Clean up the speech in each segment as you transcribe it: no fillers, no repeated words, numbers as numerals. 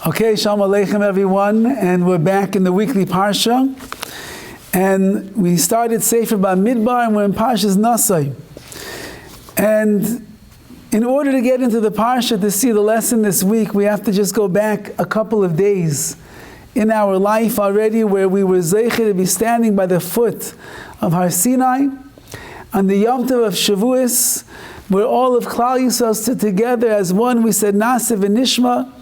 Okay, Shalom Aleichem everyone, and we're back in the weekly Parsha, and we started Sefer Bamidbar, and we're in PARSHAS NASSO. And in order to get into the Parsha to see the lesson this week, we have to just go back a couple of days in our life already, where we were zeicher to be standing by the foot of Har Sinai on the Yom Tov of Shavuos, where all of Klal Yisrael stood together as one. We said NASSO v'nishma,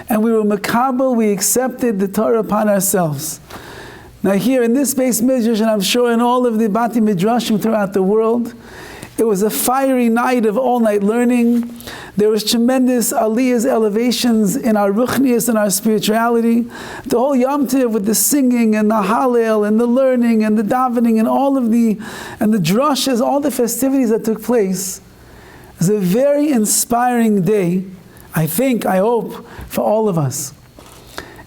and we were makabel, we accepted the Torah upon ourselves. Now here in this base midrash, and I'm sure in all of the Bati Midrashim throughout the world, it was a fiery night of all-night learning. There was tremendous aliyahs, elevations in our ruchnias and our spirituality. The whole Yom Tov with the singing and the hallel and the learning and the davening and all of the drashas, all the festivities that took place. It was a very inspiring day, I think, I hope, for all of us.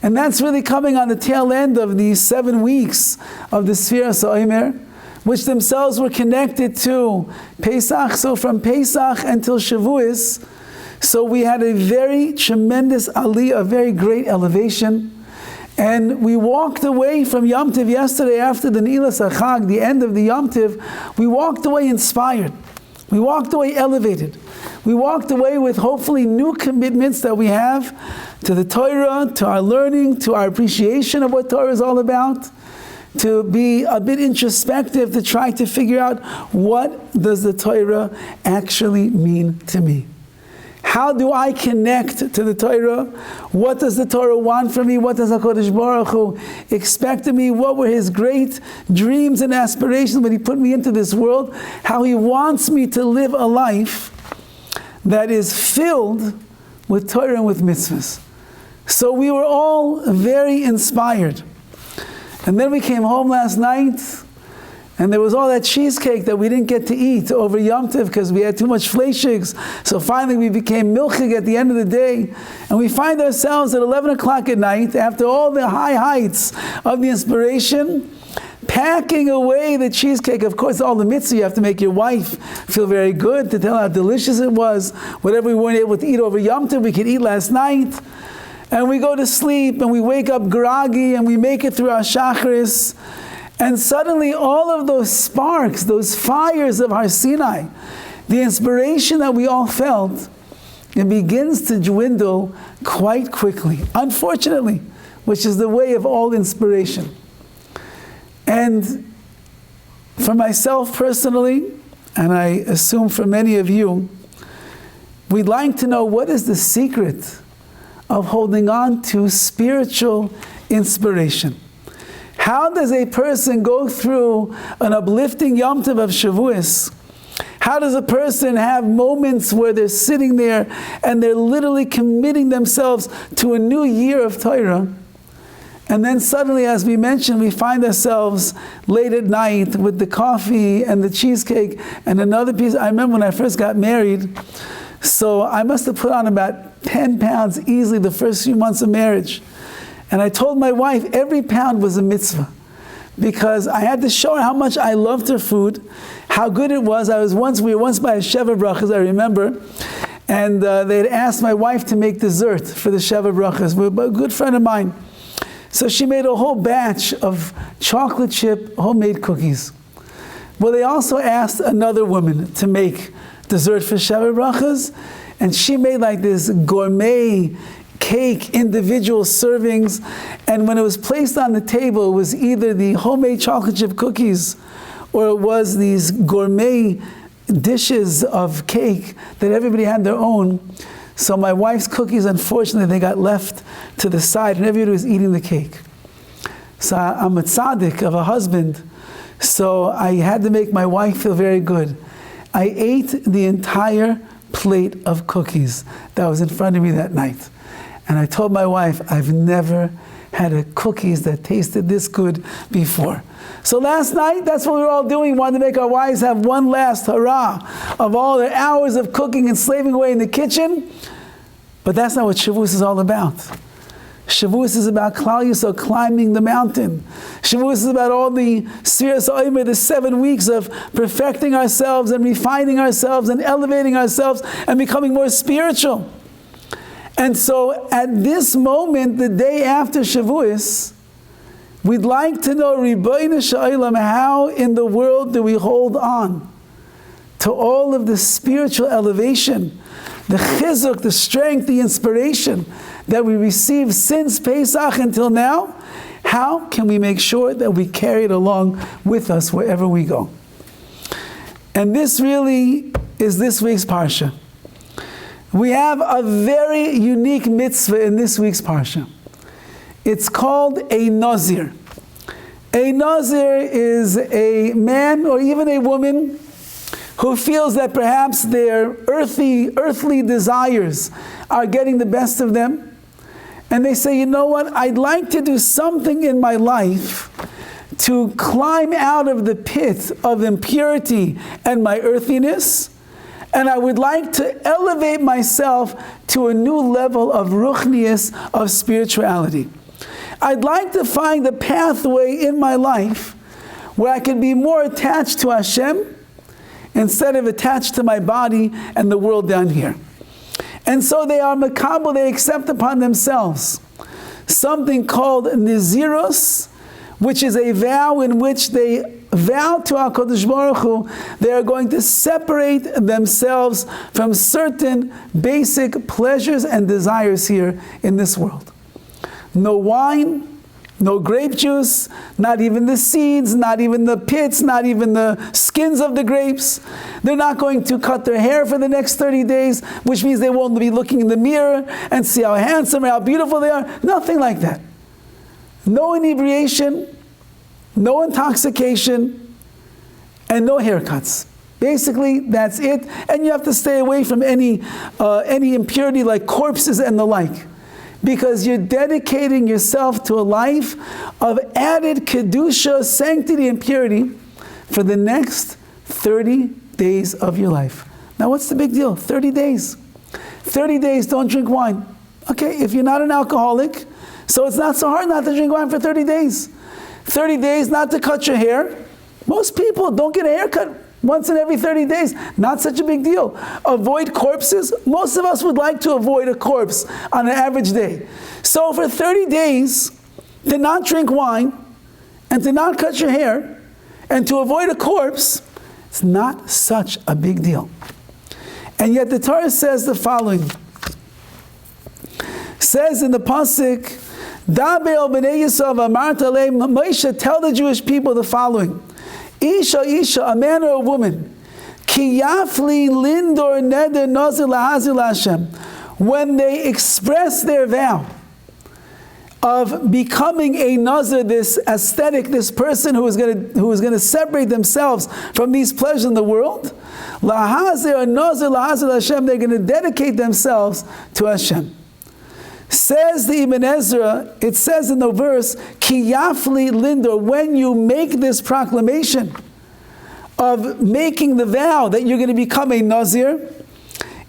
And that's really coming on the tail end of these 7 weeks of the Sfiras HaOmer, which themselves were connected to Pesach. So from Pesach until Shavuos, so we had a very tremendous aliyah, a very great elevation. And we walked away from Yom Tov yesterday after the Nilas HaChag, the end of the Yom Tov. We walked away inspired. We walked away elevated. We walked away with hopefully new commitments that we have to the Torah, to our learning, to our appreciation of what Torah is all about, to be a bit introspective, to try to figure out what does the Torah actually mean to me. How do I connect to the Torah? What does the Torah want from me? What does HaKadosh Baruch Hu expect of me? What were His great dreams and aspirations when He put me into this world? How He wants me to live a life that is filled with Torah and with mitzvahs. So we were all very inspired. And then we came home last night, and there was all that cheesecake that we didn't get to eat over Yom Tov because we had too much fleishigs. So finally we became milchig at the end of the day, and we find ourselves at 11 o'clock at night, after all the high heights of the inspiration, packing away the cheesecake. Of course, all the mitzvah, you have to make your wife feel very good, to tell how delicious it was. Whatever we weren't able to eat over Yom Tov, we could eat last night. And we go to sleep, and we wake up groggy, and we make it through our shacharis. And suddenly all of those sparks, those fires of Har Sinai, the inspiration that we all felt, it begins to dwindle quite quickly, unfortunately, which is the way of all inspiration. And for myself personally, and I assume for many of you, we'd like to know what is the secret of holding on to spiritual inspiration. How does a person go through an uplifting Yom Tov of Shavuos? How does a person have moments where they're sitting there and they're literally committing themselves to a new year of Torah? And then suddenly, as we mentioned, we find ourselves late at night with the coffee and the cheesecake and another piece. I remember when I first got married, so I must have put on about 10 pounds easily the first few months of marriage. And I told my wife every pound was a mitzvah, because I had to show her how much I loved her food, how good it was. We were once by a Sheva Brachas, I remember, and they had asked my wife to make dessert for the Sheva Brachas. A good friend of mine. So she made a whole batch of chocolate chip homemade cookies. Well, they also asked another woman to make dessert for Sheva Brachas, and she made like this gourmet cake, individual servings, and when it was placed on the table, it was either the homemade chocolate chip cookies or it was these gourmet dishes of cake that everybody had their own. So my wife's cookies, unfortunately, they got left to the side, and everybody was eating the cake. So I'm a tzaddik of a husband, so I had to make my wife feel very good. I ate the entire plate of cookies that was in front of me that night. And I told my wife, I've never had a cookies that tasted this good before. So last night, that's what we were all doing. We wanted to make our wives have one last hurrah of all their hours of cooking and slaving away in the kitchen. But that's not what Shavuos is all about. Shavuos is about Klal Yisrael climbing the mountain. Shavuos is about all the Sfiras HaOmer, the 7 weeks of perfecting ourselves and refining ourselves and elevating ourselves and becoming more spiritual. And so at this moment, the day after Shavuos, we'd like to know, Ribbono Shel Olam, how in the world do we hold on to all of the spiritual elevation, the chizuk, the strength, the inspiration that we received since Pesach until now? How can we make sure that we carry it along with us wherever we go? And this really is this week's Parsha. We have a very unique mitzvah in this week's Parsha. It's called a Nazir. A Nazir is a man or even a woman who feels that perhaps their earthly desires are getting the best of them. And they say, you know what, I'd like to do something in my life to climb out of the pit of impurity and my earthiness, and I would like to elevate myself to a new level of ruchnius, of spirituality. I'd like to find a pathway in my life where I can be more attached to Hashem instead of attached to my body and the world down here. And so they are makabel, they accept upon themselves something called Nazirus, which is a vow in which they vow to HaKadosh Baruch Hu they are going to separate themselves from certain basic pleasures and desires here in this world. No wine, no grape juice, not even the seeds, not even the pits, not even the skins of the grapes. They're not going to cut their hair for the next 30 days, which means they won't be looking in the mirror and see how handsome or how beautiful they are. Nothing like that. No inebriation, no intoxication, and no haircuts. Basically, that's it. And you have to stay away from any impurity like corpses and the like, because you're dedicating yourself to a life of added kedusha, sanctity, and purity for the next 30 days of your life. Now, what's the big deal? 30 days. 30 days, don't drink wine. Okay, if you're not an alcoholic, so it's not so hard not to drink wine for 30 days. 30 days not to cut your hair. Most people don't get a haircut once in every 30 days. Not such a big deal. Avoid corpses. Most of us would like to avoid a corpse on an average day. So for 30 days, to not drink wine, and to not cut your hair, and to avoid a corpse, it's not such a big deal. And yet the Torah says the following. It says in the pasuk, Moshe, tell the Jewish people the following. Isha, a man or a woman, ki yafli lindor neder nazir lahazir laHashem, when they express their vow of becoming a nazir, this aesthetic, this person who is going to separate themselves from these pleasures in the world, lahazir nazir lahazir laHashem, they're going to dedicate themselves to Hashem. Says the Ibn Ezra, it says in the verse, Ki yafli lindor, when you make this proclamation of making the vow that you're going to become a Nazir,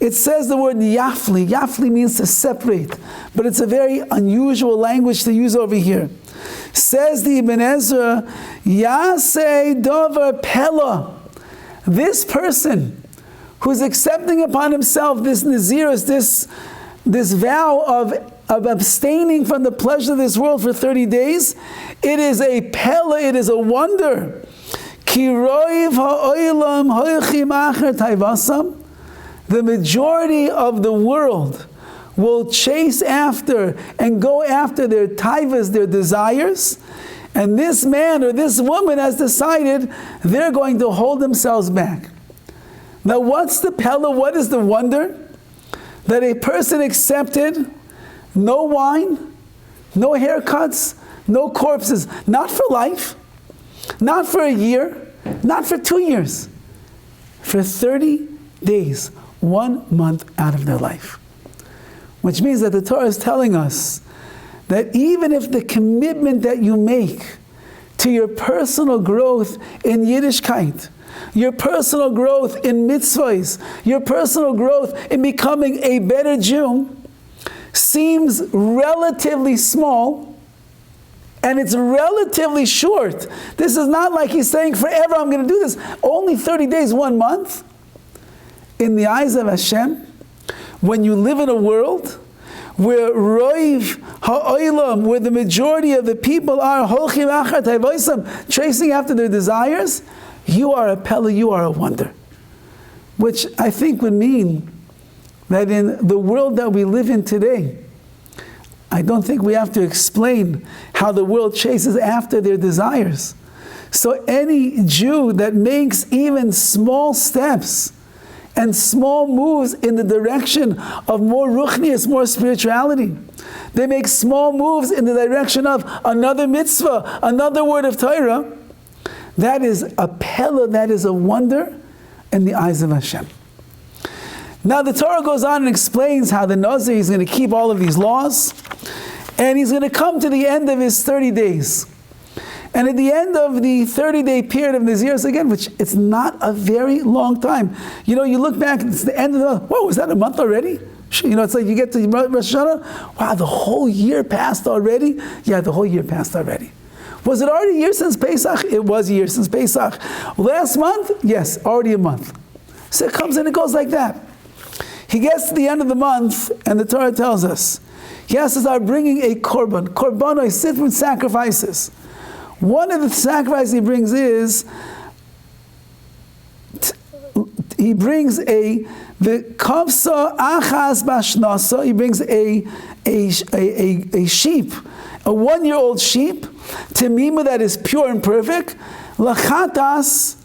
it says the word yafli. Yafli means to separate, but it's a very unusual language to use over here. Says the Ibn Ezra, Yaseh dover pella, this person who's accepting upon himself this Nazirus, this vow of abstaining from the pleasure of this world for 30 days, it is a pella, it is a wonder. The majority of the world will chase after and go after their taivas, their desires, and this man or this woman has decided they're going to hold themselves back. Now what's the pella, what is the wonder? That a person accepted no wine, no haircuts, no corpses, not for life, not for a year, not for 2 years, for 30 days, 1 month out of their life. Which means that the Torah is telling us that even if the commitment that you make to your personal growth in Yiddishkeit, your personal growth in mitzvahs, your personal growth in becoming a better Jew seems relatively small, and it's relatively short. This is not like he's saying forever I'm going to do this. Only 30 days, 1 month. In the eyes of Hashem, when you live in a world where Roiv ha'olam, where the majority of the people are holchim achar taivoisam, chasing after their desires, you are a pella, you are a wonder. Which I think would mean that in the world that we live in today, I don't think we have to explain how the world chases after their desires. So any Jew that makes even small steps and small moves in the direction of more ruchnius, more spirituality, they make small moves in the direction of another mitzvah, another word of Torah, that is a pella, that is a wonder in the eyes of Hashem. Now the Torah goes on and explains how the Nazir is going to keep all of these laws, and he's going to come to the end of his 30 days. And at the end of the 30-day period of Nazirus, again, which it's not a very long time. You know, you look back, it's the end of the month. Whoa, was that a month already? You know, it's like you get to Rosh Hashanah. Wow, the whole year passed already? Yeah, the whole year passed already. Was it already a year since Pesach? It was a year since Pesach. Last month? Yes, already a month. So it comes and it goes like that. He gets to the end of the month, and the Torah tells us, he has to start bringing a korban. Korban is different sacrifices. One of the sacrifices he brings is, he brings the kavsa achas bashnasa, he brings a sheep, a 1-year-old sheep, temima, that is pure and perfect, lachatas,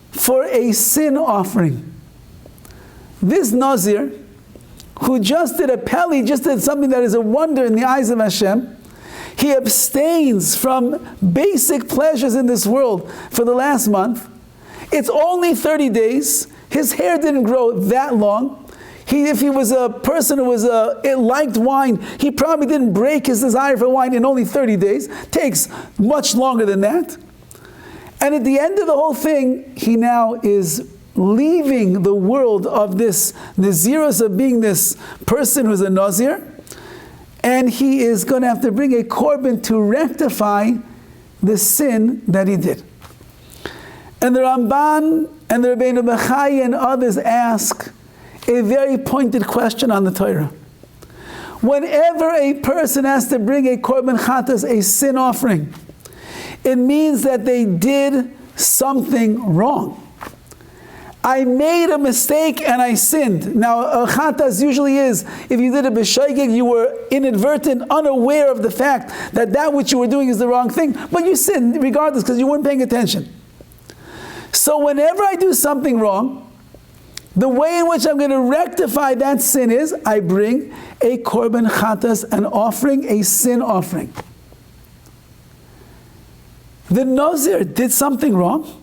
for a sin offering. This Nazir, who just did a peli, just did something that is a wonder in the eyes of Hashem, he abstains from basic pleasures in this world for the last month. It's only 30 days. His hair didn't grow that long. If he was a person who liked wine, he probably didn't break his desire for wine in only 30 days. Takes much longer than that. And at the end of the whole thing, he now is leaving the world of this Nazirus, of being this person who's a Nazir, and he is going to have to bring a korban to rectify the sin that he did. And the Ramban and the Rabbeinu Bechai and others ask a very pointed question on the Torah. Whenever a person has to bring a korban chatas, a sin offering, it means that they did something wrong. I made a mistake and I sinned. Now, a chatas usually is, if you did a b'shaygig, you were inadvertent, unaware of the fact that that which you were doing is the wrong thing, but you sinned regardless because you weren't paying attention. So whenever I do something wrong, the way in which I'm going to rectify that sin is, I bring a korban chatas, an offering, a sin offering. The Nazir did something wrong.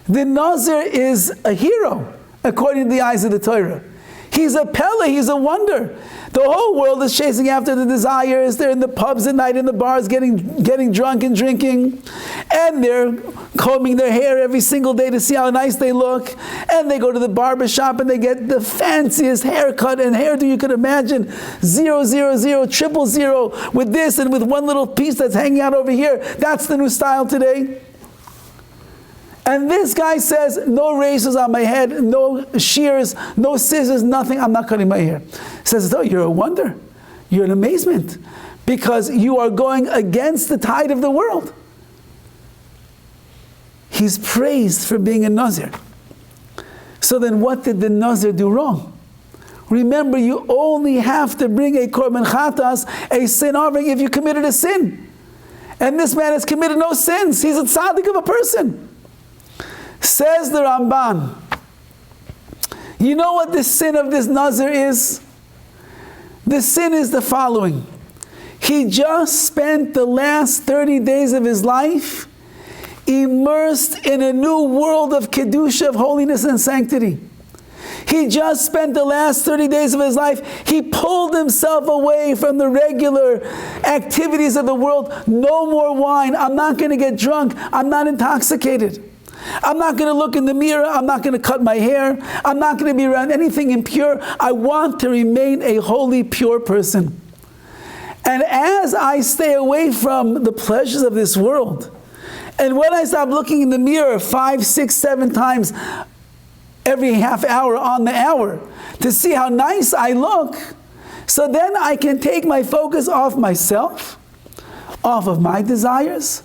The Nazir is a hero, according to the eyes of the Torah. He's a pele, he's a wonder. The whole world is chasing after the desires. They're in the pubs at night, in the bars, getting drunk and drinking. And they're combing their hair every single day to see how nice they look. And they go to the barber shop and they get the fanciest haircut and hairdo you could imagine. 000, 000, with this and with one little piece that's hanging out over here. That's the new style today. And this guy says, no razors on my head, no shears, no scissors, nothing, I'm not cutting my hair. Says, oh, you're a wonder. You're an amazement. Because you are going against the tide of the world. He's praised for being a Nazir. So then what did the Nazir do wrong? Remember, you only have to bring a korban chatas, a sin offering, if you committed a sin. And this man has committed no sins. He's a tzaddik of a person. Says the Ramban, you know what the sin of this Nazir is? The sin is the following. He just spent the last 30 days of his life immersed in a new world of kedusha, of holiness and sanctity. He just spent the last 30 days of his life, he pulled himself away from the regular activities of the world. No more wine. I'm not going to get drunk. I'm not intoxicated. I'm not going to look in the mirror. I'm not going to cut my hair. I'm not going to be around anything impure. I want to remain a holy, pure person. And as I stay away from the pleasures of this world, and when I stop looking in the mirror 5, 6, 7 times every half hour on the hour to see how nice I look, So then I can take my focus off myself, off of my desires,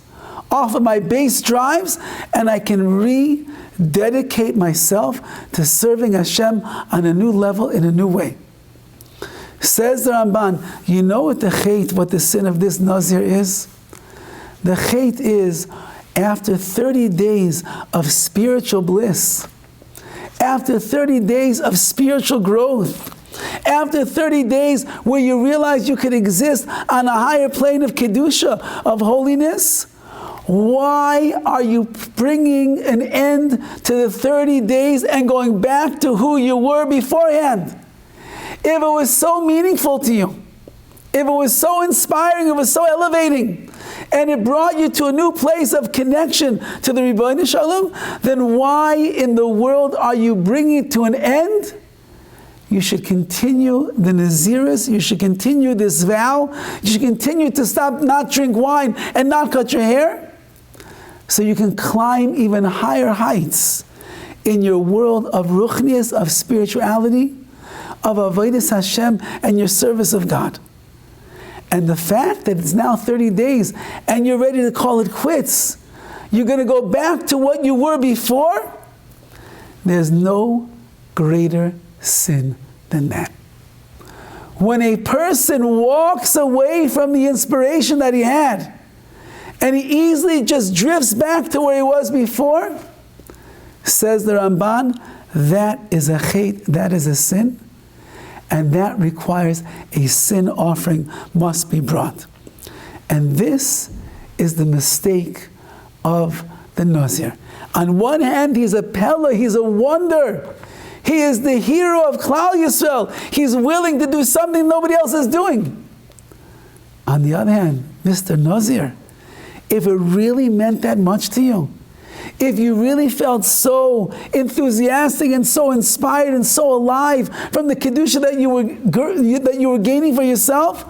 off of my base drives, and I can rededicate myself to serving Hashem on a new level, in a new way. Says the Ramban, you know what the sin of this Nazir is? The chait is, after 30 days of spiritual bliss, after 30 days of spiritual growth, after 30 days where you realize you could exist on a higher plane of Kedusha, of holiness, why are you bringing an end to the 30 days and going back to who you were beforehand? If it was so meaningful to you, if it was so inspiring, it was so elevating, and it brought you to a new place of connection to the Ribbono Shel Olam, then why in the world are you bringing it to an end? You should continue the Naziris, you should continue this vow, you should continue to stop, not drink wine and not cut your hair, so you can climb even higher heights in your world of ruchnias, of spirituality, of avodas Hashem, and your service of God. And the fact that it's now 30 days and you're ready to call it quits, you're going to go back to what you were before, there's no greater sin than that. When a person walks away from the inspiration that he had, and he easily just drifts back to where he was before, says the Ramban, that is a chait, that is a sin, and that requires a sin offering must be brought. And this is the mistake of the Nazir. On one hand, he's a pella, he's a wonder. He is the hero of Klal Yisrael. He's willing to do something nobody else is doing. On the other hand, Mr. Nazir, if it really meant that much to you, if you really felt so enthusiastic and so inspired and so alive from the Kedusha that you were gaining for yourself,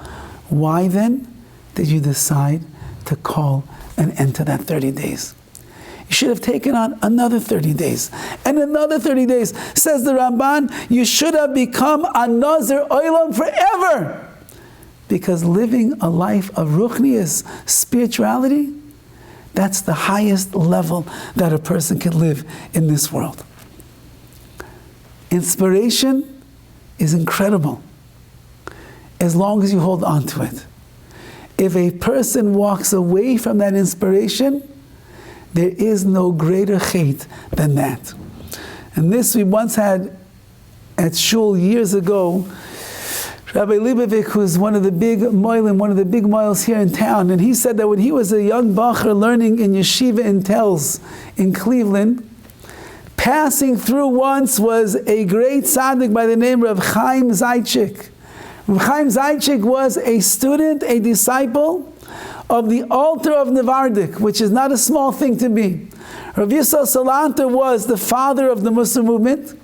why then did you decide to call an end to that 30 days? You should have taken on another 30 days and another 30 days. Says the Ramban, you should have become a Nazir Olam forever. Because living a life of ruchnias, spirituality, that's the highest level that a person can live in this world. Inspiration is incredible, as long as you hold on to it. If a person walks away from that inspiration, there is no greater chait than that. And this we once had at shul years ago, Rabbi Leibovich, who's one of the big moils here in town, and he said that when he was a young bacher learning in yeshiva in Telz in Cleveland, passing through once was a great tzaddik by the name of Chaim Zaitchik. Chaim Zaitchik was a student, a disciple of the Alter of Nevardik, which is not a small thing to be. Rav Yisrael Salanter was the father of the Musar movement.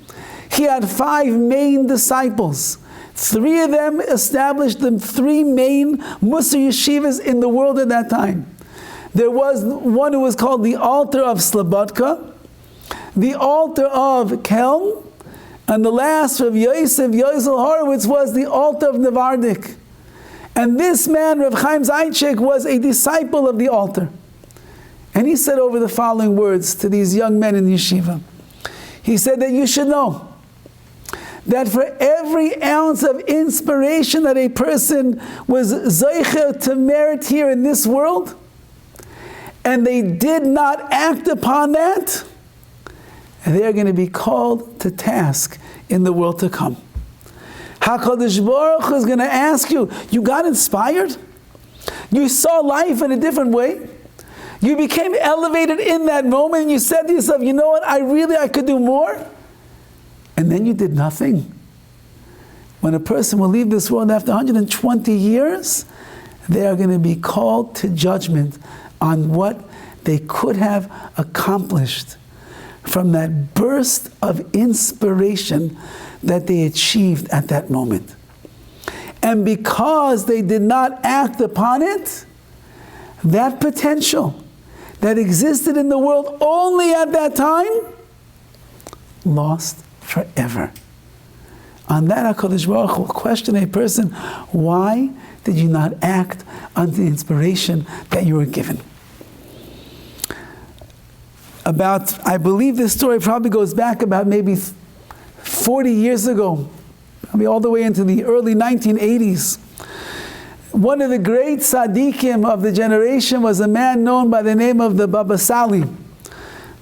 He had 5 main disciples. 3 of them established the 3 main Musar yeshivas in the world at that time. There was one who was called the Alter of Slobodka, the Alter of Kelm, and the last of Yosef Horowitz was the Alter of Nevardik. And this man, Rav Chaim Zaitchik, was a disciple of the Alter. And he said over the following words to these young men in the yeshiva. He said that you should know that for every ounce of inspiration that a person was zeicher to merit here in this world, and they did not act upon that, they are going to be called to task in the world to come. HaKadosh Baruch Hu is going to ask you, you got inspired? You saw life in a different way? You became elevated in that moment and you said to yourself, you know what, I could do more? And then you did nothing. When a person will leave this world after 120 years, they are going to be called to judgment on what they could have accomplished from that burst of inspiration that they achieved at that moment. And because they did not act upon it, that potential that existed in the world only at that time, lost forever. On that, HaKadosh Baruch Hu will question a person, why did you not act on the inspiration that you were given? I believe this story probably goes back about maybe 40 years ago, probably all the way into the early 1980s. One of the great tzaddikim of the generation was a man known by the name of the Baba Sali.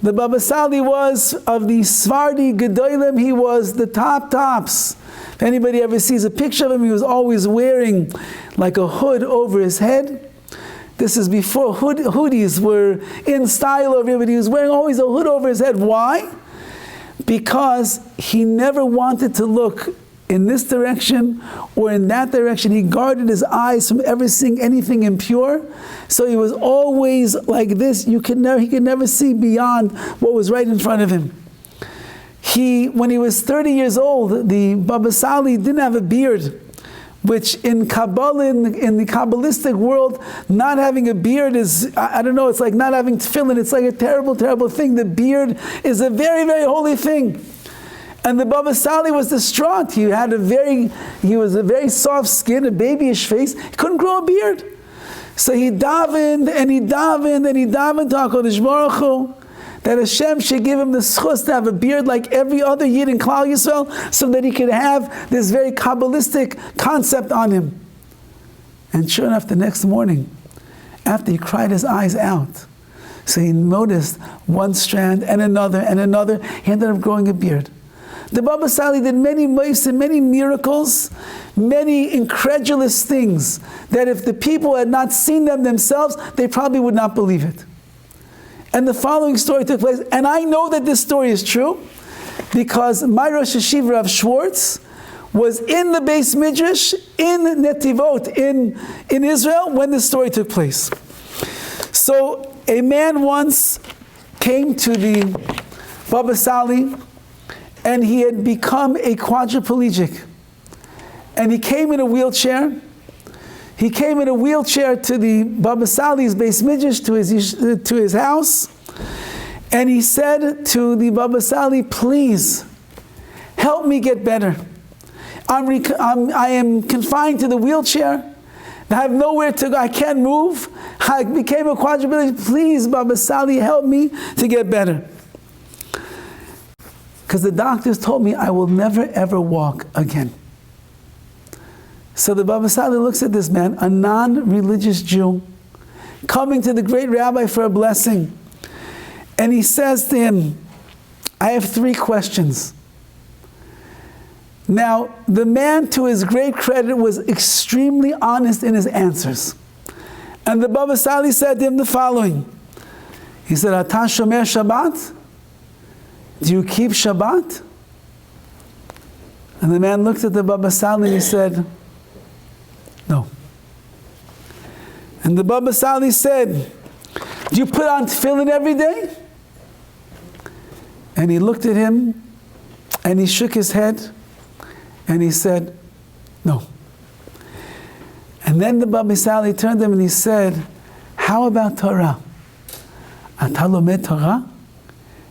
The Baba Sali was of the Sephardi Gedolim. He was the tops. If anybody ever sees a picture of him, he was always wearing like a hood over his head. This is before hoodies were in style over here, but he was wearing always a hood over his head. Why? Because he never wanted to look in this direction or in that direction. He guarded his eyes from ever seeing anything impure. So he was always like this. He could never see beyond what was right in front of him. When he was 30 years old, the Baba Sali didn't have a beard, which in Kabbalah, in the Kabbalistic world, not having a beard is, I don't know, it's like not having tefillin. It's like a terrible, terrible thing. The beard is a very, very holy thing. And the Baba Sali was distraught. He was a very soft skin, a babyish face. He couldn't grow a beard. So he davened and he davened and he davened to HaKadosh Baruch Hu that Hashem should give him the schus to have a beard like every other Yid in Klal Yisrael, so that he could have this very Kabbalistic concept on him. And sure enough, the next morning, after he cried his eyes out, so he noticed one strand and another, he ended up growing a beard. The Baba Sali did many mitzvahs, many miracles, many incredulous things that if the people had not seen them themselves, they probably would not believe it. And the following story took place, and I know that this story is true because my Rosh Hashiva Rav Schwartz was in the Beis Midrash in Netivot in Israel when this story took place. So a man once came to the Baba Sali, and he had become a quadriplegic. And he came in a wheelchair. He came in a wheelchair to the Baba Sali's Beis Midrash, to his house. And he said to the Baba Sali, please, help me get better. I am confined to the wheelchair. I have nowhere to go. I can't move. I became a quadriplegic. Please, Baba Sali, help me to get better. Because the doctors told me I will never ever walk again. So the Baba Sali looks at this man, a non-religious Jew, coming to the great rabbi for a blessing. And he says to him, I have 3 questions. Now, the man, to his great credit, was extremely honest in his answers. And the Baba Sali said to him the following. He said, Ata shomer Shabbat? Do you keep Shabbat? And the man looked at the Baba Sali and he said, no. And the Baba Sali said, do you put on tefillin every day? And he looked at him and he shook his head and he said, no. And then the Baba Sali turned to him and he said, how about Torah? Ata lomed Torah?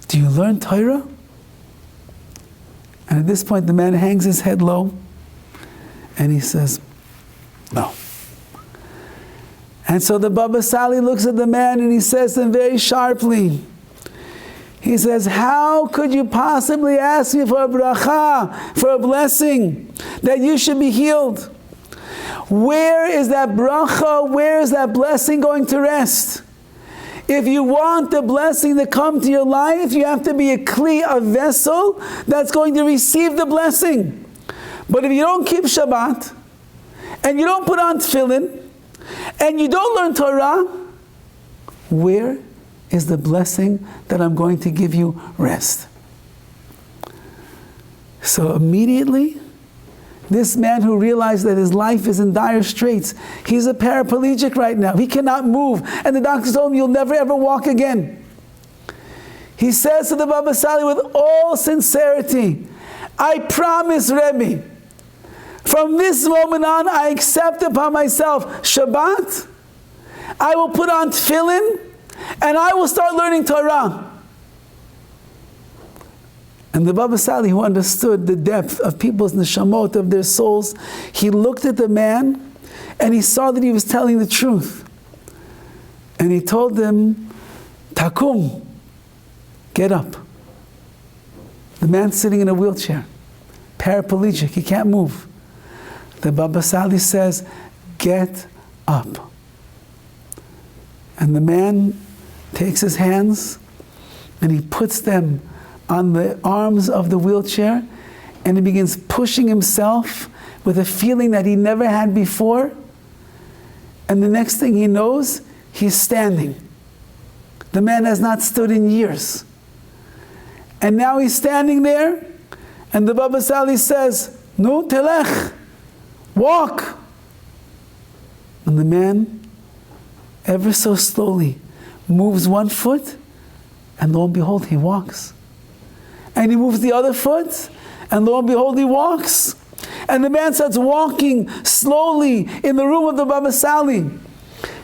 Do you learn Torah? And at this point the man hangs his head low and he says, no. And so the Baba Sali looks at the man and he says to him very sharply, he says, how could you possibly ask me for a bracha, for a blessing, that you should be healed? Where is that bracha, where is that blessing going to rest? If you want the blessing to come to your life, you have to be a kli, a vessel that's going to receive the blessing. But if you don't keep Shabbat, and you don't put on tefillin, and you don't learn Torah, where is the blessing that I'm going to give you rest? So immediately, this man who realized that his life is in dire straits, he's a paraplegic right now, he cannot move, and the doctor told him, you'll never ever walk again. He says to the Baba Sali with all sincerity, I promise, Rabbi, from this moment on, I accept upon myself Shabbat, I will put on tefillin, and I will start learning Torah. And the Baba Sali, who understood the depth of people's neshamot, of their souls, he looked at the man and he saw that he was telling the truth. And he told him, Takum, get up. The man's sitting in a wheelchair, paraplegic, he can't move. The Baba Sali says, get up. And the man takes his hands and he puts them on the arms of the wheelchair, and he begins pushing himself with a feeling that he never had before. And the next thing he knows, he's standing. The man has not stood in years. And now he's standing there, and the Baba Sali says, "Nu telech, walk." And the man, ever so slowly, moves one foot, and lo and behold, he walks. And he moves the other foot, and lo and behold, he walks. And the man starts walking slowly in the room of the Baba Sali.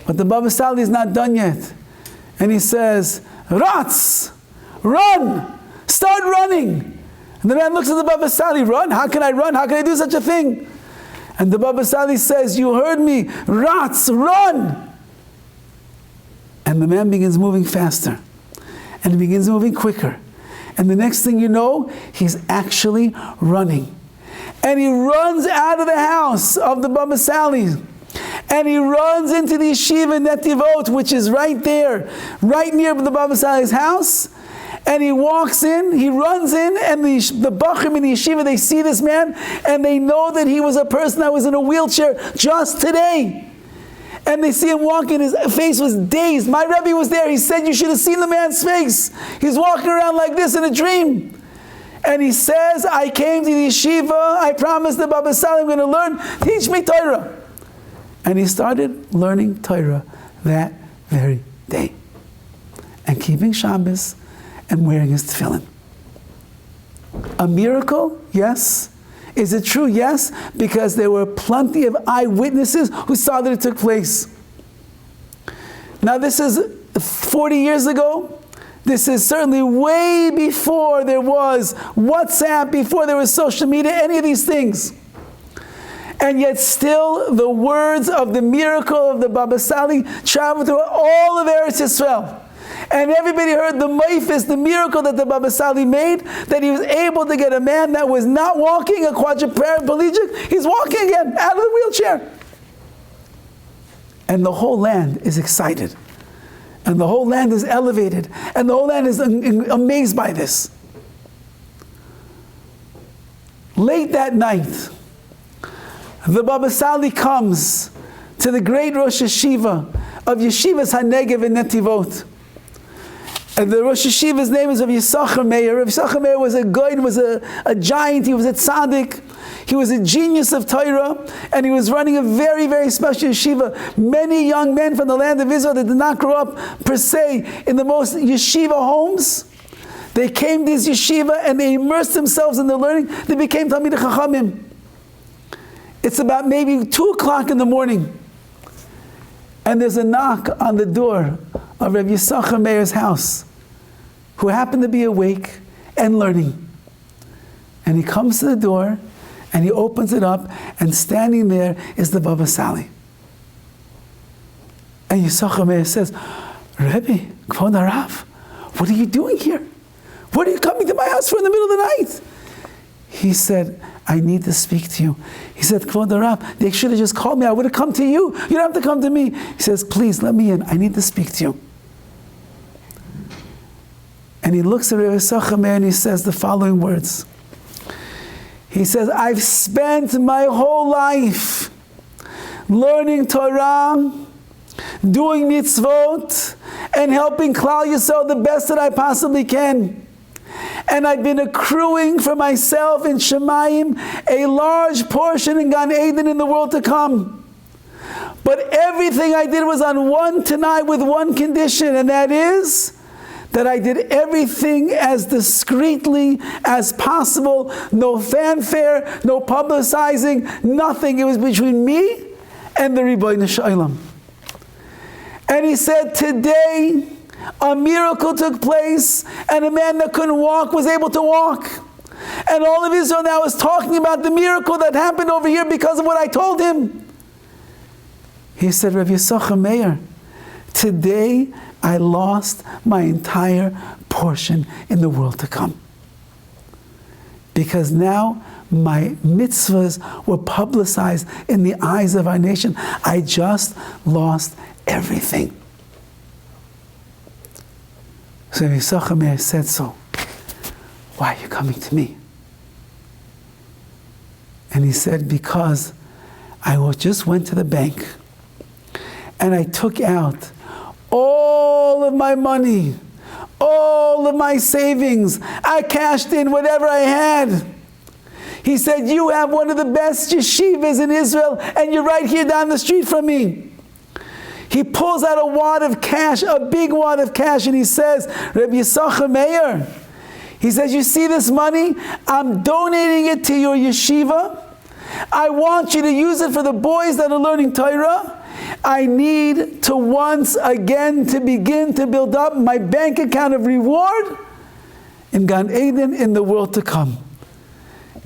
But the Baba Sali is not done yet. And he says, "Ratz, run, start running." And the man looks at the Baba Sali, "Run? How can I run? How can I do such a thing?" And the Baba Sali says, "You heard me, Ratz, run." And the man begins moving faster. And he begins moving quicker. And the next thing you know, he's actually running. And he runs out of the house of the Baba Sali. And he runs into the yeshiva Netivot, which is right there, right near the Baba Sali's house. And he walks in, he runs in, and the Bachrim in the yeshiva, they see this man, and they know that he was a person that was in a wheelchair just today. And they see him walking, his face was dazed. My Rabbi was there, he said, "You should have seen the man's face. He's walking around like this in a dream." And he says, "I came to the yeshiva, I promised the Baba Sali I'm going to learn, teach me Torah." And he started learning Torah that very day. And keeping Shabbos and wearing his tefillin. A miracle? Yes. Is it true? Yes, because there were plenty of eyewitnesses who saw that it took place. Now this is 40 years ago. This is certainly way before there was WhatsApp, before there was social media, any of these things. And yet still the words of the miracle of the Baba Sali traveled through all of Eretz Yisrael. And everybody heard the maifis, the miracle that the Baba Sali made, that he was able to get a man that was not walking, a quadriplegic, he's walking again out of the wheelchair. And the whole land is excited. And the whole land is elevated. And the whole land is amazed by this. Late that night, the Baba Sali comes to the great Rosh Yeshiva of Yeshivas HaNegev in Netivot. And the Rosh Yeshiva's name is Rabbi Yisachar Meir. Rabbi Yisachar Meir was a guy, was a giant, he was a tzaddik. He was a genius of Torah, and he was running a very, very special yeshiva. Many young men from the land of Israel that did not grow up, per se, in the most yeshiva homes, they came to this yeshiva and they immersed themselves in the learning. They became Talmidei Chachamim. It's about maybe 2 o'clock in the morning, and there's a knock on the door of Rabbi Yisachar Meir's house, who happened to be awake and learning. And he comes to the door, and he opens it up, and standing there is the Baba Sali. And Yisachar Meir says, "Rabbi, Kvod Harav, what are you doing here? What are you coming to my house for in the middle of the night?" He said, "I need to speak to you." He said, "Kvod Harav, they should have just called me. I would have come to you. You don't have to come to me." He says, "Please, let me in. I need to speak to you." And he looks at Rabbi Yisachar Meir and he says the following words. He says, "I've spent my whole life learning Torah, doing mitzvot, and helping Klal Yisrael the best that I possibly can. And I've been accruing for myself in Shemayim a large portion in Gan Eden in the world to come. But everything I did was on one Tanai with one condition, and that is that I did everything as discreetly as possible, no fanfare, no publicizing, nothing. It was between me and the Ribbono Shel Olam." And he said, today, a miracle took place, and a man that couldn't walk was able to walk. And all of Israel now is talking about the miracle that happened over here because of what I told him. He said, Rabbi Yisachar Meir, today I lost my entire portion in the world to come. Because now my mitzvahs were publicized in the eyes of our nation. I just lost everything. So Rabbi Yisachar Meir said, so why are you coming to me? And he said, because I just went to the bank and I took out all of my money, all of my savings. I cashed in whatever I had. He said, you have one of the best yeshivas in Israel, and you're right here down the street from me. He pulls out a wad of cash, a big wad of cash, and he says, Rabbi Yisachar Meir, he says, you see this money? I'm donating it to your yeshiva. I want you to use it for the boys that are learning Torah. I need to once again to begin to build up my bank account of reward in Gan Eden in the world to come.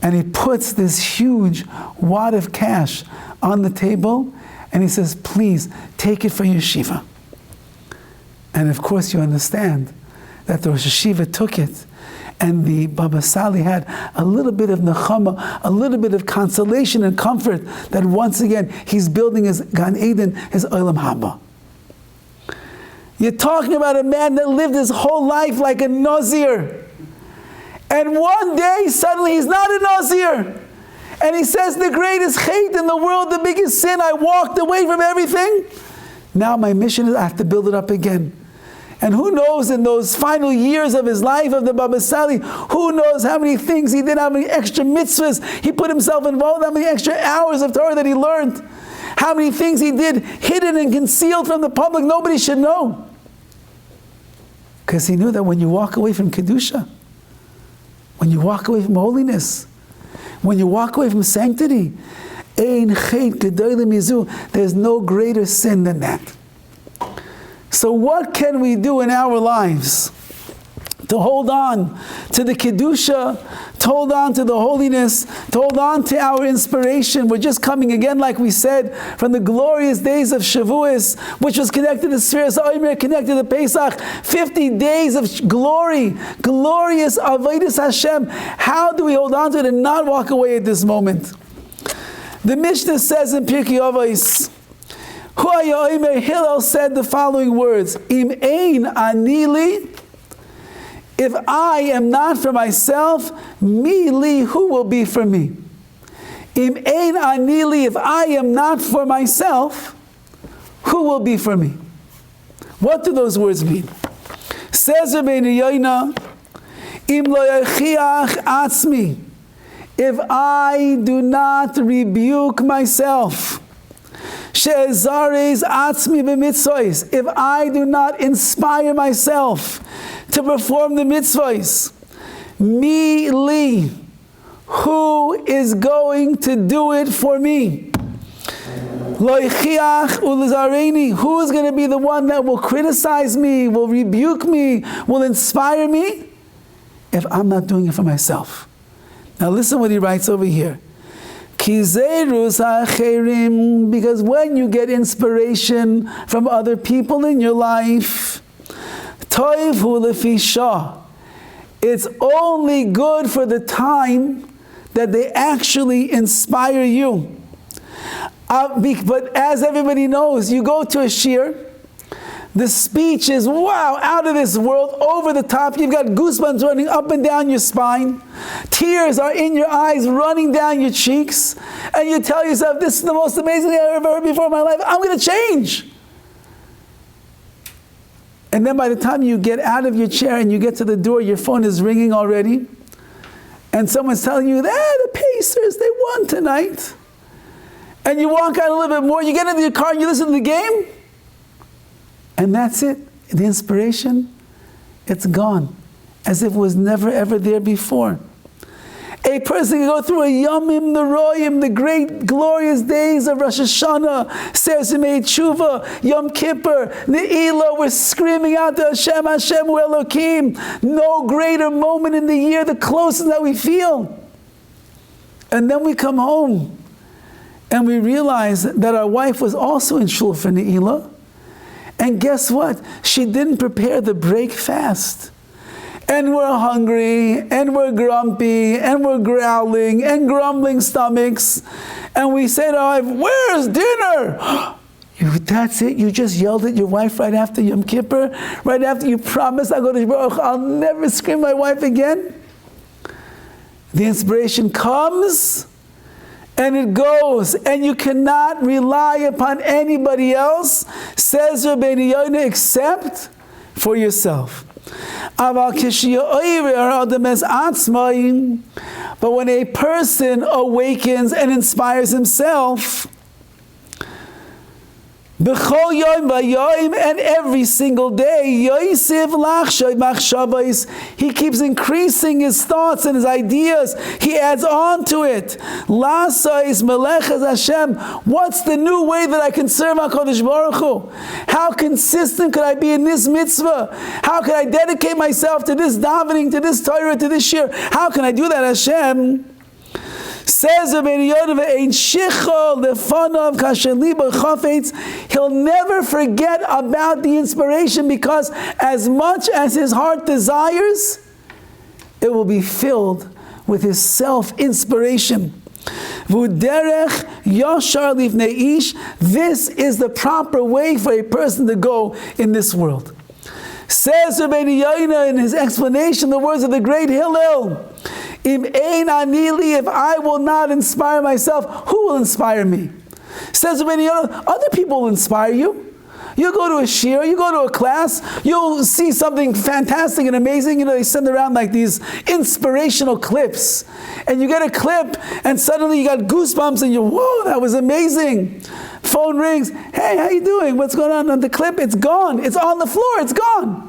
And he puts this huge wad of cash on the table and he says, please take it for your yeshiva. And of course you understand that the Rosh Yeshiva took it, and the Baba Sali had a little bit of nechama, a little bit of consolation and comfort that once again he's building his Gan Eden, his Olam Haba. You're talking about a man that lived his whole life like a Nazir. And one day, suddenly he's not a Nazir. And he says, the greatest hate in the world, the biggest sin, I walked away from everything. Now my mission is I have to build it up again. And who knows, in those final years of his life, of the Baba Sali, who knows how many things he did, how many extra mitzvahs he put himself involved, how many extra hours of Torah that he learned, how many things he did hidden and concealed from the public, nobody should know. Because he knew that when you walk away from Kedusha, when you walk away from holiness, when you walk away from sanctity, there's no greater sin than that. So what can we do in our lives to hold on to the Kedusha, to hold on to the holiness, to hold on to our inspiration? We're just coming again, like we said, from the glorious days of Shavuos, which was connected to Sfiras Omer, connected to Pesach, 50 days of glory, glorious Avodas Hashem. How do we hold on to it and not walk away at this moment? The Mishnah says in Pirkei Avos, Hillel said the following words, Im ein anili, if I am not for myself, mi li, who will be for me? Im ein anili, if I am not for myself, who will be for me? What do those words mean? Says Rabbi Yoina, Im lo yachiach atzmi, if I do not rebuke myself, she'ezares atzmi b'mitzvos, if I do not inspire myself to perform the mitzvahs, mi li, who is going to do it for me? Loichiach ulizareni, who is going to be the one that will criticize me, will rebuke me, will inspire me, if I'm not doing it for myself? Now listen what he writes over here. Because when you get inspiration from other people in your life, it's only good for the time that they actually inspire you. But as everybody knows, you go to a shir, the speech is, wow, out of this world, over the top. You've got goosebumps running up and down your spine. Tears are in your eyes, running down your cheeks. And you tell yourself, this is the most amazing thing I've ever heard before in my life. I'm going to change. And then by the time you get out of your chair and you get to the door, your phone is ringing already. And someone's telling you, the Pacers, they won tonight. And you walk out a little bit more, you get into your car and you listen to the game. And that's it. The inspiration, it's gone. As if it was never ever there before. A person can go through a Yomim Neroyim, the great glorious days of Rosh Hashanah, Serzimei Tshuva, Yom Kippur, Ne'ilah, we're screaming out to Hashem, Hashem, Elokim. No greater moment in the year, the closest that we feel. And then we come home and we realize that our wife was also in shul for Ne'ilah. And guess what? She didn't prepare the break fast. And we're hungry, and we're grumpy, and we're growling, and grumbling stomachs. And we say to our wife, where's dinner? That's it? You just yelled at your wife right after Yom Kippur? Right after you promised, I'll never scream at my wife again? The inspiration comes, and it goes, and you cannot rely upon anybody else, says Rabbi Yonah, except for yourself. But when a person awakens and inspires himself, and every single day, he keeps increasing his thoughts and his ideas. He adds on to it. What's the new way that I can serve HaKadosh Baruch Hu? How consistent could I be in this mitzvah? How can I dedicate myself to this davening, to this Torah, to this shir? How can I do that, Hashem? Says Rabbi Yonah, he'll never forget about the inspiration, because as much as his heart desires, it will be filled with his self-inspiration. This is the proper way for a person to go in this world. Says Rabbi Yonah in his explanation, the words of the great Hillel, if I will not inspire myself, who will inspire me? Says Rabbi Yonah, other people will inspire you. You go to a shir, you go to a class, you'll see something fantastic and amazing. They send around like these inspirational clips. And you get a clip, and suddenly you got goosebumps, and whoa, that was amazing. Phone rings, hey, how you doing? What's going on the clip? It's gone. It's on the floor. It's gone.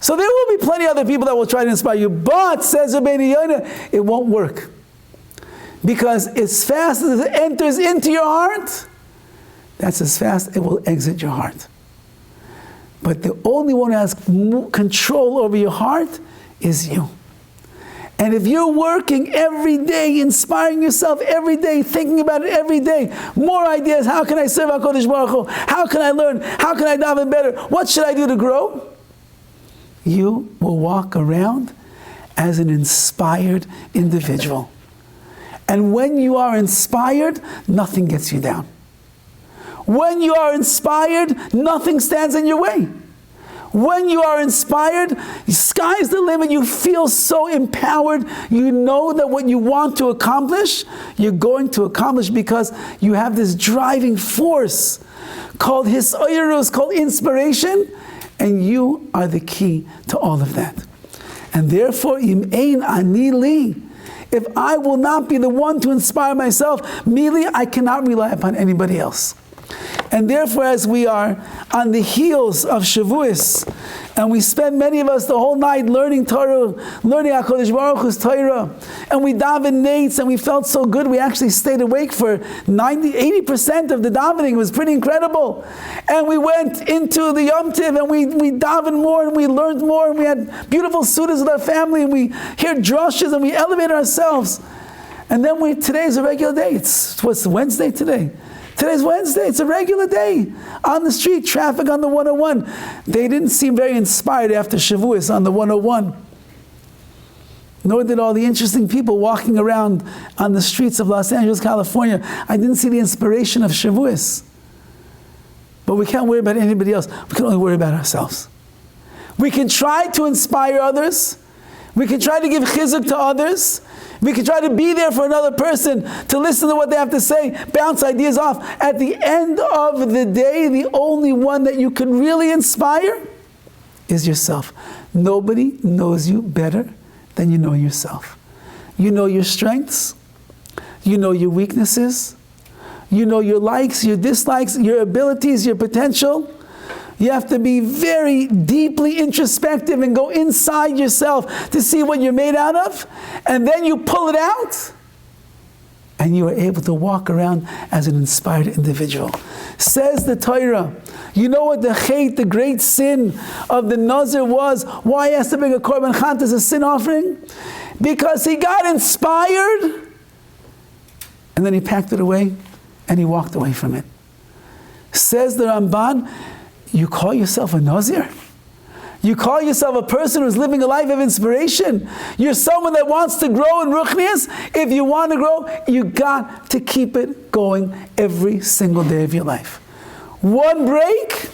So there will be plenty of other people that will try to inspire you. But, says Rabbi Yonah, it won't work. Because as fast as it enters into your heart, that's as fast it will exit your heart. But the only one who has control over your heart is you. And if you're working every day, inspiring yourself every day, thinking about it every day, more ideas, how can I serve HaKadosh Baruch Hu? How can I learn? How can I daven better? What should I do to grow? You will walk around as an inspired individual. And when you are inspired, nothing gets you down. When you are inspired, nothing stands in your way. When you are inspired, sky's the limit. You feel so empowered. You know that what you want to accomplish, you're going to accomplish, because you have this driving force called hisoirus, called inspiration, and you are the key to all of that. And therefore, im ein ani li, if I will not be the one to inspire myself, mili, I cannot rely upon anybody else. And therefore, as we are on the heels of Shavuos, and we spend, many of us, the whole night learning Torah, learning HaKadosh Baruch Hu's Torah, and we daven nates, and we felt so good, we actually stayed awake for 80% of the davening. It was pretty incredible. And we went into the Yom Tiv, and we davened more, and we learned more, and we had beautiful sudas with our family, and we hear drushes, and we elevate ourselves. And then today's a regular day. What's Wednesday today? Today's Wednesday. It's a regular day. On the street, traffic on the 101. They didn't seem very inspired after Shavuos on the 101. Nor did all the interesting people walking around on the streets of Los Angeles, California. I didn't see the inspiration of Shavuos. But we can't worry about anybody else. We can only worry about ourselves. We can try to inspire others. We can try to give chizuk to others. We can try to be there for another person, to listen to what they have to say, bounce ideas off. At the end of the day, the only one that you can really inspire is yourself. Nobody knows you better than you know yourself. You know your strengths. You know your weaknesses. You know your likes, your dislikes, your abilities, your potential. You have to be very deeply introspective and go inside yourself to see what you're made out of. And then you pull it out, and you are able to walk around as an inspired individual. Says the Torah, you know what the great sin of the Nazir was? Why he has to bring a korban chat as a sin offering? Because he got inspired And then he packed it away and he walked away from it. Says the Ramban, you call yourself a Nazir? You call yourself a person who's living a life of inspiration? You're someone that wants to grow in Ruchnius? If you want to grow, you got to keep it going every single day of your life. One break,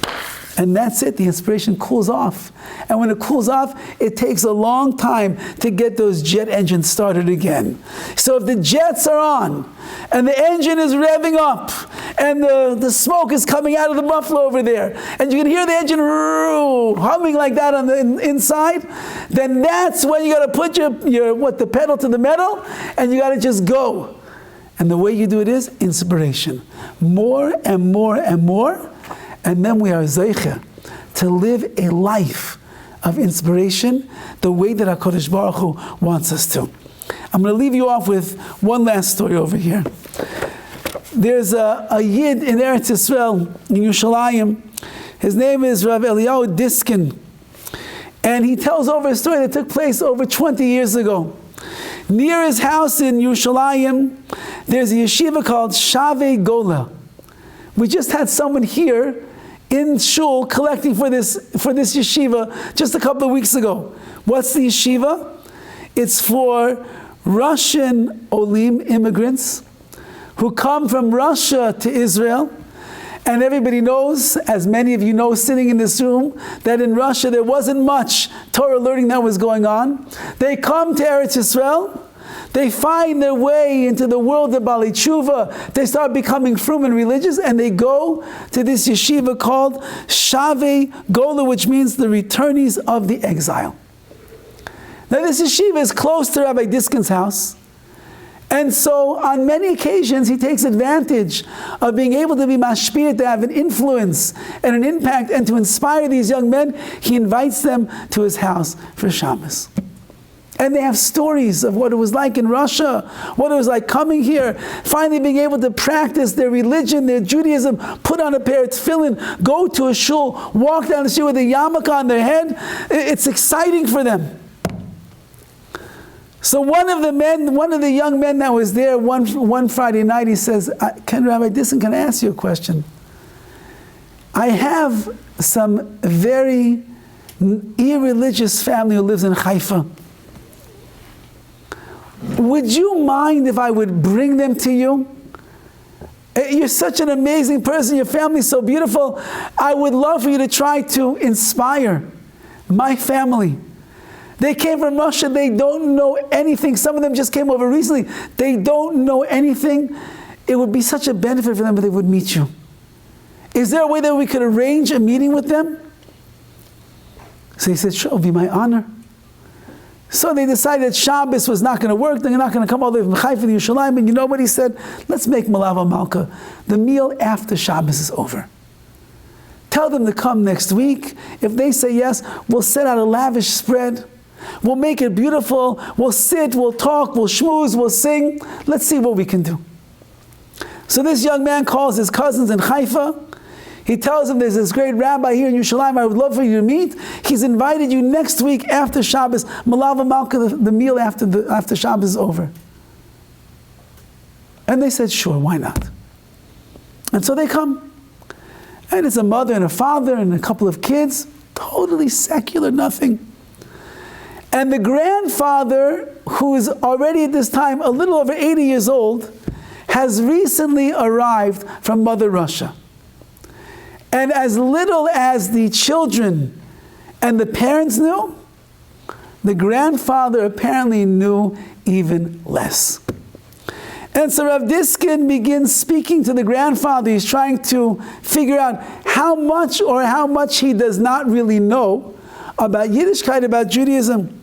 and that's it. The inspiration cools off. And when it cools off, it takes a long time to get those jet engines started again. So if the jets are on, and the engine is revving up, and the smoke is coming out of the muffler over there, and you can hear the engine humming like that on the inside, then that's when you got to put the pedal to the metal, and you got to just go. And the way you do it is inspiration. More and more and more. And then we are zeicha to live a life of inspiration the way that HaKadosh Baruch Hu wants us to. I'm going to leave you off with one last story over here. There's a Yid in Eretz Yisrael, in Yerushalayim. His name is Rav Eliyahu Diskin. And he tells over a story that took place over 20 years ago. Near his house in Yerushalayim, there's a yeshiva called Shavei Gola. We just had someone here in shul collecting for this yeshiva just a couple of weeks ago. What's the yeshiva? It's for Russian Olim immigrants who come from Russia to Israel. And everybody knows, as many of you know sitting in this room, that in Russia there wasn't much Torah learning that was going on. They come to Eretz Yisrael. They find their way into the world of Bali Tshuva. They start becoming frum and religious, and they go to this yeshiva called Shavei Gola, which means the returnees of the exile. Now this yeshiva is close to Rabbi Diskin's house, and so on many occasions he takes advantage of being able to be mashpir, to have an influence and an impact, and to inspire these young men. He invites them to his house for Shabbos. And they have stories of what it was like in Russia, what it was like coming here, finally being able to practice their religion, their Judaism, put on a pair of tefillin, go to a shul, walk down the street with a yarmulke on their head. It's exciting for them. So one of the young men that was there one Friday night, he says, Rabbi Diskin, can I ask you a question? I have some very irreligious family who lives in Haifa. Would you mind if I would bring them to you? You're such an amazing person. Your family's so beautiful. I would love for you to try to inspire my family. They came from Russia. They don't know anything. Some of them just came over recently. They don't know anything. It would be such a benefit for them if they would meet you. Is there a way that we could arrange a meeting with them? So he said, sure, it would be my honor. So they decided that Shabbos was not going to work. They're not going to come all the way from Haifa to Yerushalayim. And you know what he said? Let's make Malava Malka. The meal after Shabbos is over. Tell them to come next week. If they say yes, we'll set out a lavish spread. We'll make it beautiful. We'll sit, we'll talk, we'll schmooze, we'll sing. Let's see what we can do. So this young man calls his cousins in Haifa. He tells them there's this great rabbi here in Yerushalayim I would love for you to meet. He's invited you next week after Shabbos. Malava Malka, the meal after Shabbos is over. And they said, sure, why not? And so they come. And it's a mother and a father and a couple of kids. Totally secular, nothing. And the grandfather, who is already at this time a little over 80 years old, has recently arrived from Mother Russia. And as little as the children and the parents knew, the grandfather apparently knew even less. And so Rav Diskin begins speaking to the grandfather. He's trying to figure out how much he does not really know about Yiddishkeit, about Judaism.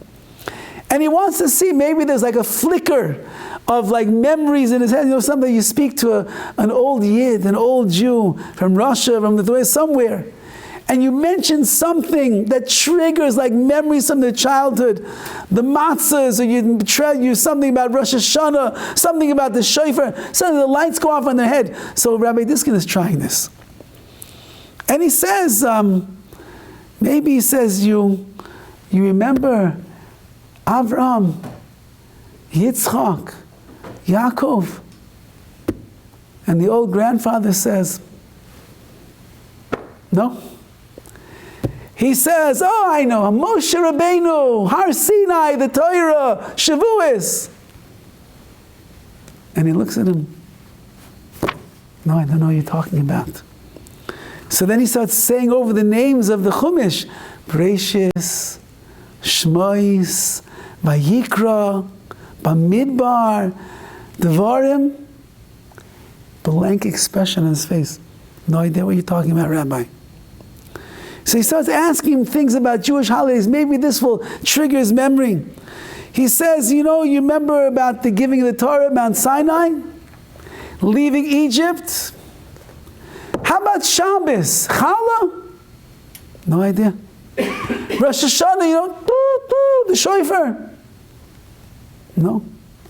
And he wants to see, maybe there's like a flicker of like memories in his head. You know, something you speak to an old Yid, an old Jew from Russia, from Lithuania, somewhere, and you mention something that triggers like memories from their childhood, the matzahs, or you something about Rosh Hashanah, something about the shofar, suddenly the lights go off on their head. So Rabbi Diskin is trying this. And he says, maybe he says, you remember Avraham, Yitzchak, Yaakov, And the old grandfather says, no. He says, oh, I know, Moshe Rabbeinu, Har Sinai, the Torah, Shavuos. And he looks at him, no, I don't know what you're talking about. So then he starts saying over the names of the Chumash, PARSHAS, Shmois, Vayikra, Bamidbar, Devarim. Blank expression on his face. No idea what you're talking about, Rabbi. So he starts asking him things about Jewish holidays. Maybe this will trigger his memory. He says, you remember about the giving of the Torah, Mount Sinai? Leaving Egypt? How about Shabbos? Challah? No idea. Rosh Hashanah, the shofar? No,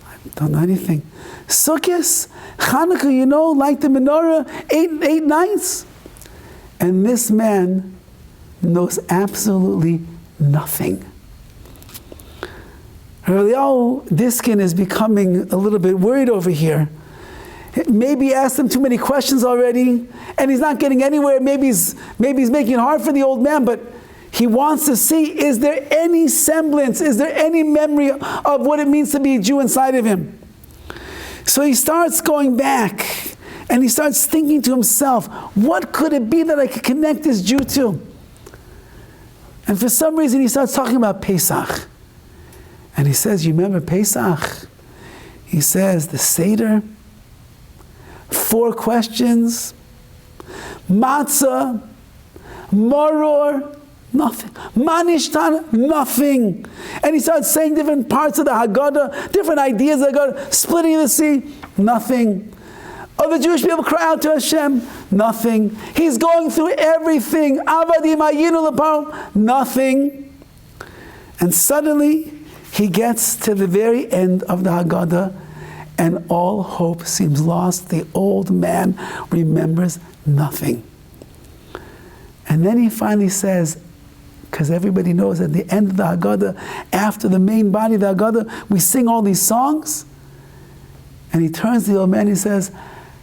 I don't know anything. Sukkot, Hanukkah, like the menorah, eight nights? And this man knows absolutely nothing. Rabbi Diskin is becoming a little bit worried over here. Maybe he asked him too many questions already, and he's not getting anywhere. Maybe he's making it hard for the old man, but he wants to see, is there any semblance, is there any memory of what it means to be a Jew inside of him? So he starts going back, and he starts thinking to himself, what could it be that I could connect this Jew to? And for some reason, he starts talking about Pesach. And he says, you remember Pesach? He says, the Seder, 4 questions, matzah, maror, nothing. Manishtan, nothing. And he starts saying different parts of the Haggadah, different ideas of the Haggadah, splitting the sea, nothing. Other Jewish people cry out to Hashem, nothing. He's going through everything. Avadim ayinu l'parom, nothing. And suddenly, he gets to the very end of the Haggadah, and all hope seems lost. The old man remembers nothing. And then he finally says, because everybody knows at the end of the Haggadah, after the main body of the Haggadah, we sing all these songs. And he turns to the old man and he says,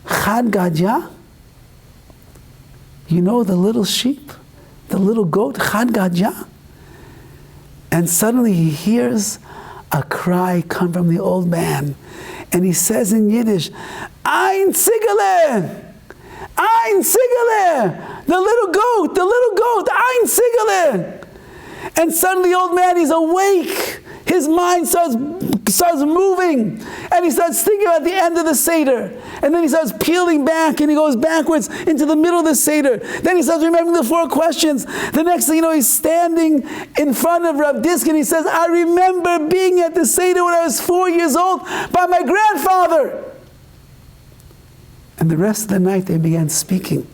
Chad Gadya? The little sheep, the little goat, Chad Gadya? And suddenly he hears a cry come from the old man. And he says in Yiddish, Ein Sigale! Ein Sigale! The little goat, Ein Sigale! And suddenly the old man, he's awake. His mind starts moving. And he starts thinking about the end of the Seder. And then he starts peeling back, and he goes backwards into the middle of the Seder. Then he starts remembering the 4 questions. The next thing you know, he's standing in front of Rabbi Diskin. He says, I remember being at the Seder when I was 4 years old by my grandfather. And the rest of the night they began speaking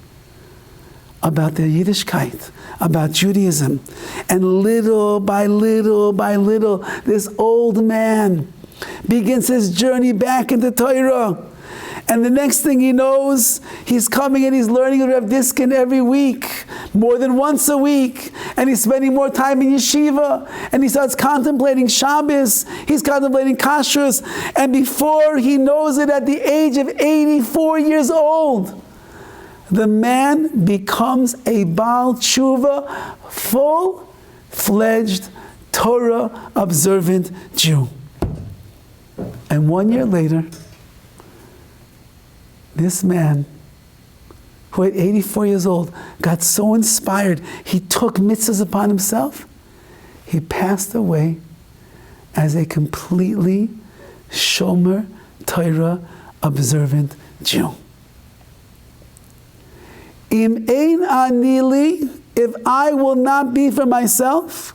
about their Yiddishkeit, about Judaism. And little by little by little, this old man begins his journey back into Torah. And the next thing he knows, he's coming and he's learning with Rabbi Diskin every week, more than once a week. And he's spending more time in yeshiva. And he starts contemplating Shabbos. He's contemplating kashrus. And before he knows it, at the age of 84 years old, the man becomes a Baal Tshuva, full-fledged, Torah-observant Jew. And 1 year later, this man, who at 84 years old got so inspired, he took mitzvahs upon himself, he passed away as a completely Shomer Torah-observant Jew. Im ein anili, if I will not be for myself,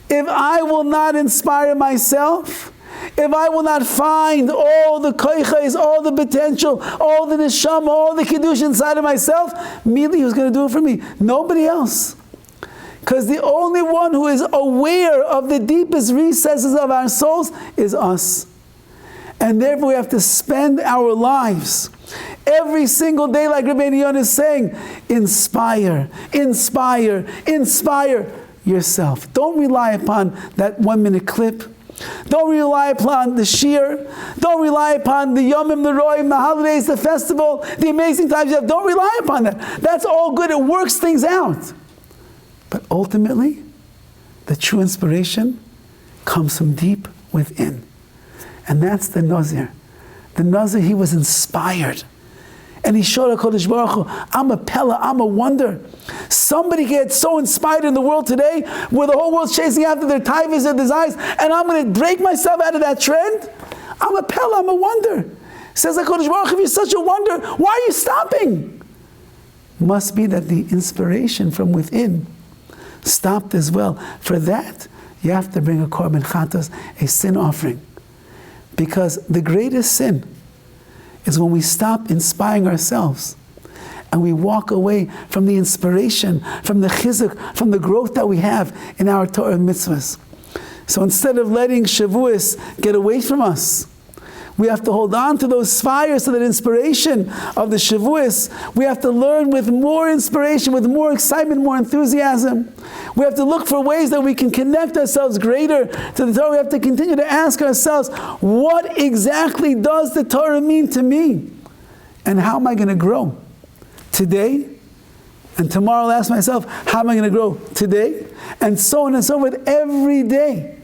if I will not inspire myself, if I will not find all the koiches, all the potential, all the neshama, all the kiddush inside of myself, immediately who's going to do it for me? Nobody else. Because the only one who is aware of the deepest recesses of our souls is us. And therefore we have to spend our lives every single day, like Rabbi Yon is saying, inspire, inspire, inspire yourself. Don't rely upon that 1 minute clip. Don't rely upon the shir. Don't rely upon the yomim, the roim, the holidays, the festival, the amazing times you have. Don't rely upon that. That's all good. It works things out. But ultimately, the true inspiration comes from deep within. And that's the Nazir. The Nazir, he was inspired. And he showed HaKadosh Baruch Hu, I'm a pella, I'm a wonder. Somebody gets so inspired in the world today, where the whole world's chasing after their taivas, their desires, and I'm going to break myself out of that trend. I'm a pella, I'm a wonder. Says HaKadosh Baruch Hu, if you're such a wonder, why are you stopping? Must be that the inspiration from within stopped as well. For that, you have to bring a korban chatos, a sin offering. Because the greatest sin is when we stop inspiring ourselves and we walk away from the inspiration, from the chizuk, from the growth that we have in our Torah and mitzvahs. So instead of letting Shavuos get away from us, we have to hold on to those fires, to that inspiration of the Shavuos. We have to learn with more inspiration, with more excitement, more enthusiasm. We have to look for ways that we can connect ourselves greater to the Torah. We have to continue to ask ourselves, what exactly does the Torah mean to me? And how am I going to grow? Today, and tomorrow I'll ask myself, how am I going to grow today? And so on and so forth. Every day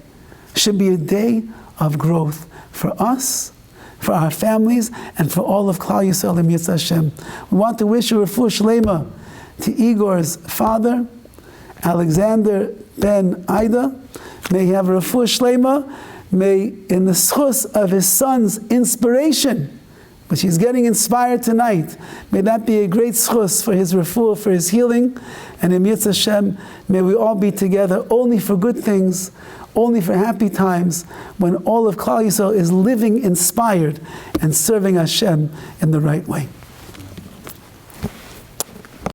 should be a day of growth for us, for our families, and for all of Klal Yisrael and Yitzhak Hashem. We want to wish a refuah shlema to Igor's father, Alexander ben Ida. May he have a refuah shlema. May, in the schus of his son's inspiration, which he's getting inspired tonight, may that be a great schus for his refuah, for his healing. And in Yitzhak Hashem, may we all be together only for good things, only for happy times, when all of Klal Yisrael is living inspired and serving Hashem in the right way.